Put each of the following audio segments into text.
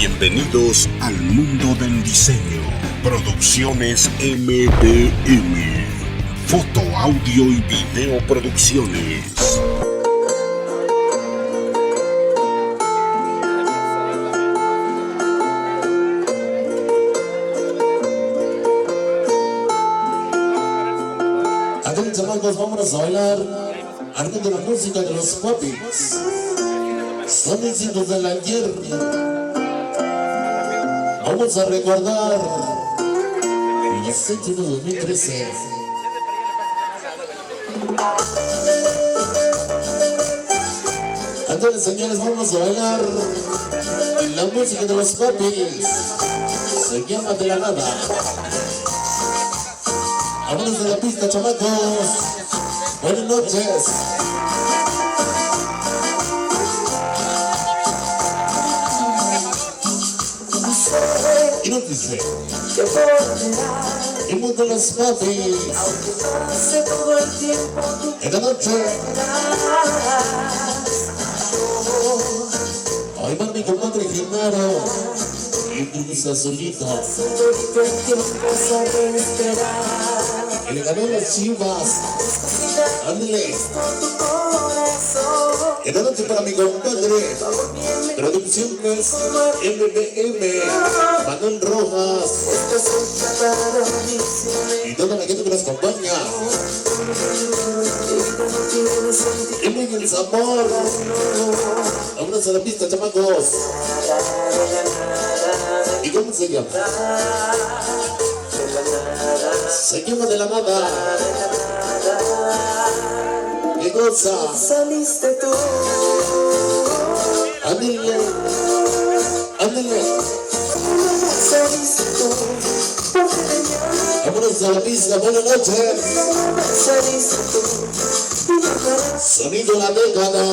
Bienvenidos al mundo del diseño. Producciones MDM. Foto, audio y video producciones. Aquí, chamacos, vámonos a bailar arte de la música de los Papis. Son mis hijos del ayer. Vamos a recordar los hechos de 2013. Entonces, señores, vamos a bailar la música de los Papis. Se llama De la Nada. Vámonos de la pista, chamacos. Buenas noches. Y nos dice el mundo de los Papis. En la noche ahí va mi compadre Genaro y tú dices solito. Que le ganó las Chivas. Ándale. En la noche para mi compadre. Producciones MBM. Manuel Rojas. Y toda la gente que nos acompaña. Y muy bien, sabor. Vámonos a la pista, chamacos. ¿Y cómo se llama? Se llama De la Nada. ¿Qué cosa? Saliste tú. Ándale. Ándale. Saliste tú. Vámonos a la pista, buenas noches. Saliste tú. Sonido La Década.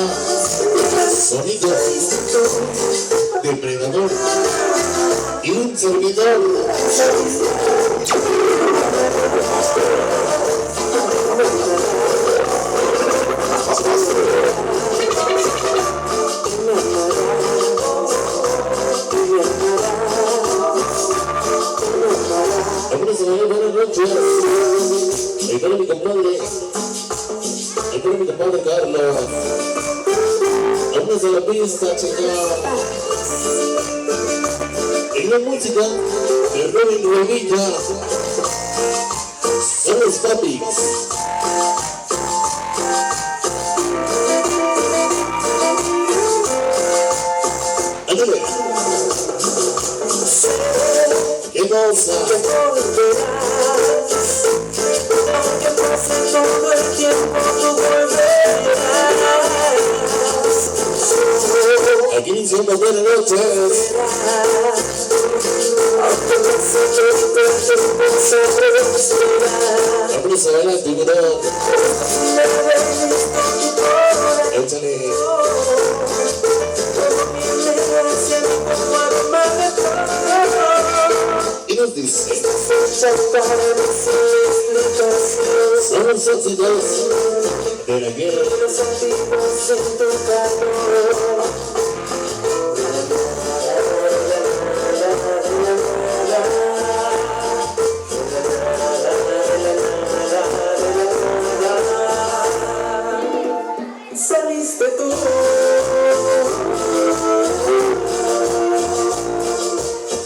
Sonido Depredador. Y un servidor. Vámonos a ver, buenas noches. Ahí para mi compadre. Ahí para mi compadre Carlos. Vámonos a la pista, chicos. En la música de Robin Rodilla. Son los Papis. Ándale. ¿Qué cosa? Que pase todo el tiempo, tú volverás. Aquí iniciamos buenas noches. Vámonos a bailar, tiburón. Échale. Y nos dice somos socios de la guerra. Saliste tú.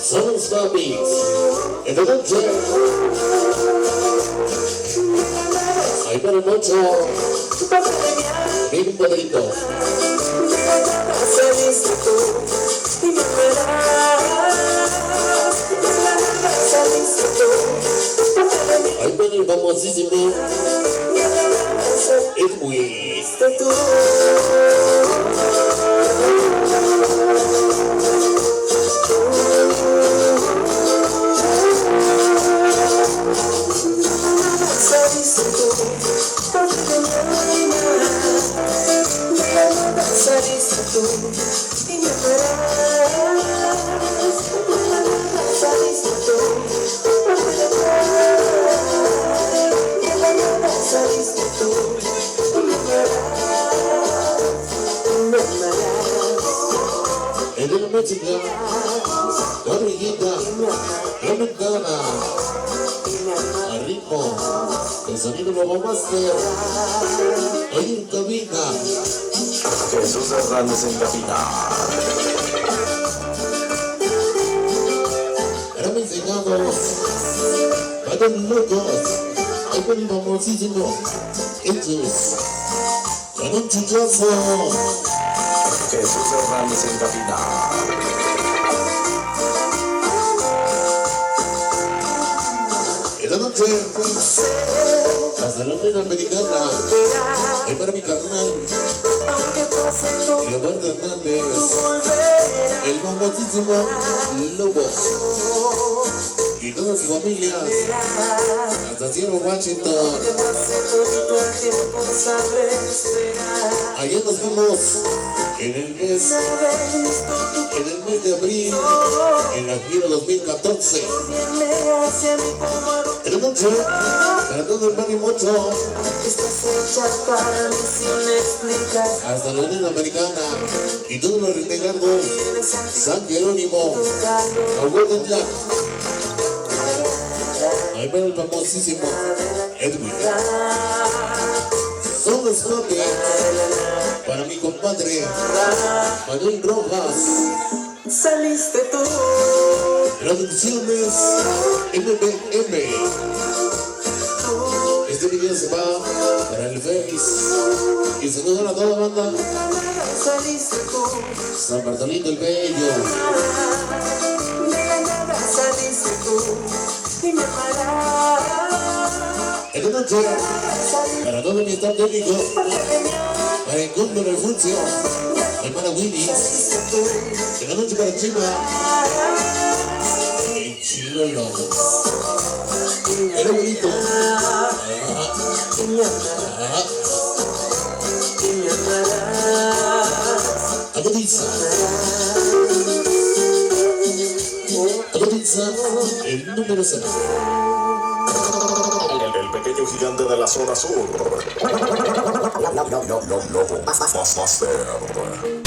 Somos Papis. En la noche. Ahí para el mocho. Mi compadrito. Saliste tú. Y me verás. Saliste tú. Ahí para el famosísimo. Es muy. Tú. Saliste tú. Saliste tú. Y me verás. Amiguita, Dominicana, al ritmo, el sonido Lobo Master, ahí en cabina. Jesús Hernández en cabina. Ahora me enseñamos, vayan locos, ahí con el famosísimo, hechos, con un chuchazo. Jesús Hernández en cabina. En la noche, hasta la plena americana, es para mi carnal, Leonardo Hernández, el famosísimo Lobo, y toda su familia, hasta Sierra Washington. Allá nos vemos en el mes de abril, en la gira 2014. En la noche, para todo el barrio Mocho, hasta la Unión Americana, y todos los reintegrados, San Jerónimo, a Golden Jack. Ahí va el famosísimo Edwin. Son los papi para mi compadre Manuel Rojas. Saliste tú. Producciones MBM. Este video se va para el Face y saludan a toda la banda. Saliste tú. San Bartolito el Bello. De la nada saliste tú. Y me amarás. En la noche, para todo mi estado técnico, para el Cóndor el Funcio, hermana Willis. En la noche para Chima, el Chilolo, el abuelito. Agudiza. Agudiza, el número 0. El pequeño gigante de la zona sur. Lobo Master.